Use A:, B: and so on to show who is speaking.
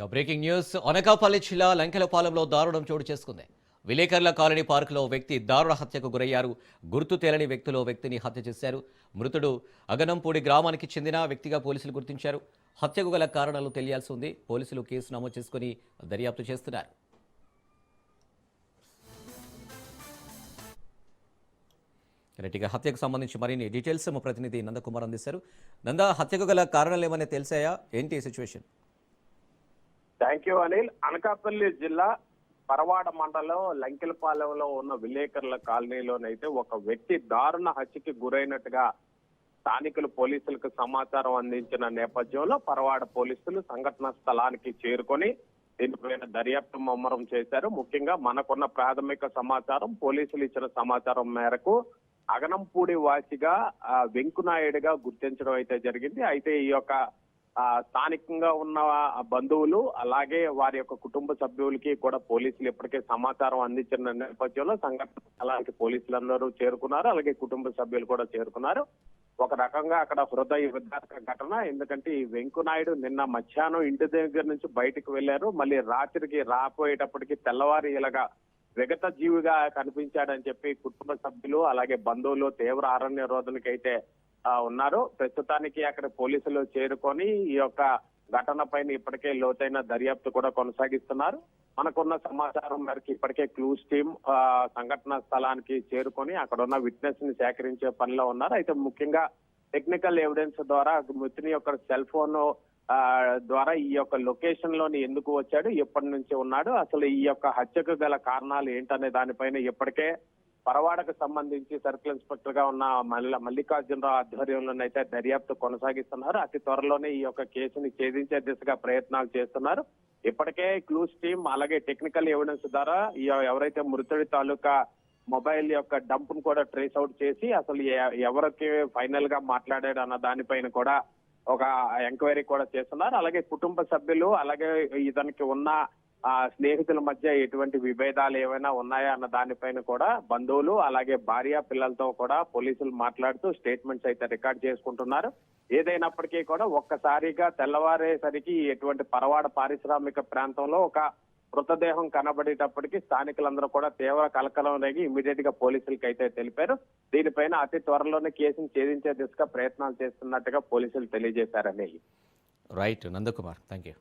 A: Breaking news. Anakapalli జిల్లా లంకెలపాలెంలో దారుణం చోటు చేసుకుంది. విలేకరుల కాలనీ పార్కులో వ్యక్తి దారుణ హత్యకు గురయ్యారు. గుర్తు తేలని వ్యక్తిని హత్య చేశారు. మృతుడు అగనంపూడి గ్రామానికి చెందిన వ్యక్తిగా పోలీసులు గుర్తించారు. హత్యకు గల కారణాలు తెలియాల్సి ఉంది. పోలీసులు కేసు నమోదు చేసుకుని దర్యాప్తు చేస్తున్నారు. హత్యకు సంబంధించి మరిన్ని డీటెయిల్స్ మా ప్రతినిధి నందకుమార్ అందిస్తారు. హత్యకు గల కారణాలు ఏమైనా తెలిసాయా? ఏంటి situation?
B: Thank you Anil. Anakapalli జిల్లా పరవాడ మండలం లంకెలపాలెంలో ఉన్న విలేకరుల కాలనీలోనైతే ఒక వ్యక్తి దారుణ హత్యకి గురైనట్టుగా స్థానికులు పోలీసులకు సమాచారం అందించిన నేపథ్యంలో పరవాడ పోలీసులు సంఘటన స్థలానికి చేరుకొని దీనిపైన దర్యాప్తు ముమ్మరం చేశారు. ముఖ్యంగా మనకున్న ప్రాథమిక సమాచారం, పోలీసులు ఇచ్చిన సమాచారం మేరకు అగనంపూడి వాసిగా వెంకునాయుడిగా గుర్తించడం అయితే జరిగింది. అయితే ఈ యొక్క స్థానికంగా ఉన్న బంధువులు అలాగే వారి యొక్క కుటుంబ సభ్యులకి కూడా పోలీసులు ఇప్పటికే సమాచారం అందించిన నేపథ్యంలో సంఘటన స్థలానికి పోలీసులందరూ చేరుకున్నారు. అలాగే కుటుంబ సభ్యులు కూడా చేరుకున్నారు. ఒక రకంగా అక్కడ హృదయ విదారక ఘటన. ఎందుకంటే ఈ వెంకునాయుడు నిన్న మధ్యాహ్నం ఇంటి దగ్గర నుంచి బయటకు వెళ్లారు. మళ్ళీ రాత్రికి రాపోయేటప్పటికి తెల్లవారి ఇలాగా విగత జీవిగా కనిపించాడని చెప్పి కుటుంబ సభ్యులు అలాగే బంధువులు తీవ్ర అరణ్య రోధనకైతే ఉన్నారు. ప్రస్తుతానికి అక్కడ పోలీసులు చేరుకొని ఈ యొక్క ఘటన పైన ఇప్పటికే లోతైన దర్యాప్తు కూడా కొనసాగిస్తున్నారు. మనకున్న సమాచారం మేరకు ఇప్పటికే క్లూస్ టీమ్ సంఘటన స్థలానికి చేరుకొని అక్కడ ఉన్న విట్నెస్ ని సేకరించే పనిలో ఉన్నారు. అయితే ముఖ్యంగా టెక్నికల్ ఎవిడెన్స్ ద్వారా మృతుని యొక్క సెల్ ఫోన్ ద్వారా ఈ యొక్క లొకేషన్ లోని ఎందుకు వచ్చాడు, ఎప్పటి నుంచి ఉన్నాడు, అసలు ఈ యొక్క హత్యకు గల కారణాలు ఏంటనే దానిపైన ఇప్పటికే పరవాడకు సంబంధించి సర్కిల్ ఇన్స్పెక్టర్ గా ఉన్న మల్లికార్జునరావు ఆధ్వర్యంలోనైతే దర్యాప్తు కొనసాగిస్తున్నారు. అతి త్వరలోనే ఈ యొక్క కేసుని ఛేదించే దిశగా ప్రయత్నాలు చేస్తున్నారు. ఇప్పటికే క్లూస్ టీమ్ అలాగే టెక్నికల్ ఎవిడెన్స్ ద్వారా ఎవరైతే మృతుడి తాలూకా మొబైల్ యొక్క డంప్ ను కూడా ట్రేస్ అవుట్ చేసి అసలు ఎవరికి ఫైనల్ గా మాట్లాడాడు అన్న దానిపైన కూడా ఒక ఎంక్వైరీ కూడా చేస్తున్నారు. అలాగే కుటుంబ సభ్యులు అలాగే ఇతనికి ఉన్న స్నేహితుల మధ్య ఎటువంటి విభేదాలు ఏమైనా ఉన్నాయా అన్న దానిపైన కూడా బంధువులు అలాగే భార్య పిల్లలతో కూడా పోలీసులు మాట్లాడుతూ స్టేట్మెంట్స్ అయితే రికార్డ్ చేసుకుంటున్నారు. ఏదైనప్పటికీ కూడా ఒక్కసారిగా తెల్లవారేసరికి ఎటువంటి పరవాడ పారిశ్రామిక ప్రాంతంలో ఒక మృతదేహం కనబడేటప్పటికీ స్థానికులందరూ కూడా తీవ్ర కలకలం రేగి ఇమీడియట్ గా పోలీసులకి అయితే తెలిపారు. దీనిపైన అతి త్వరలోనే కేసును ఛేదించే దిశగా ప్రయత్నాలు చేస్తున్నట్టుగా పోలీసులు తెలియజేశారని.
A: Right Nandakumar, thank you.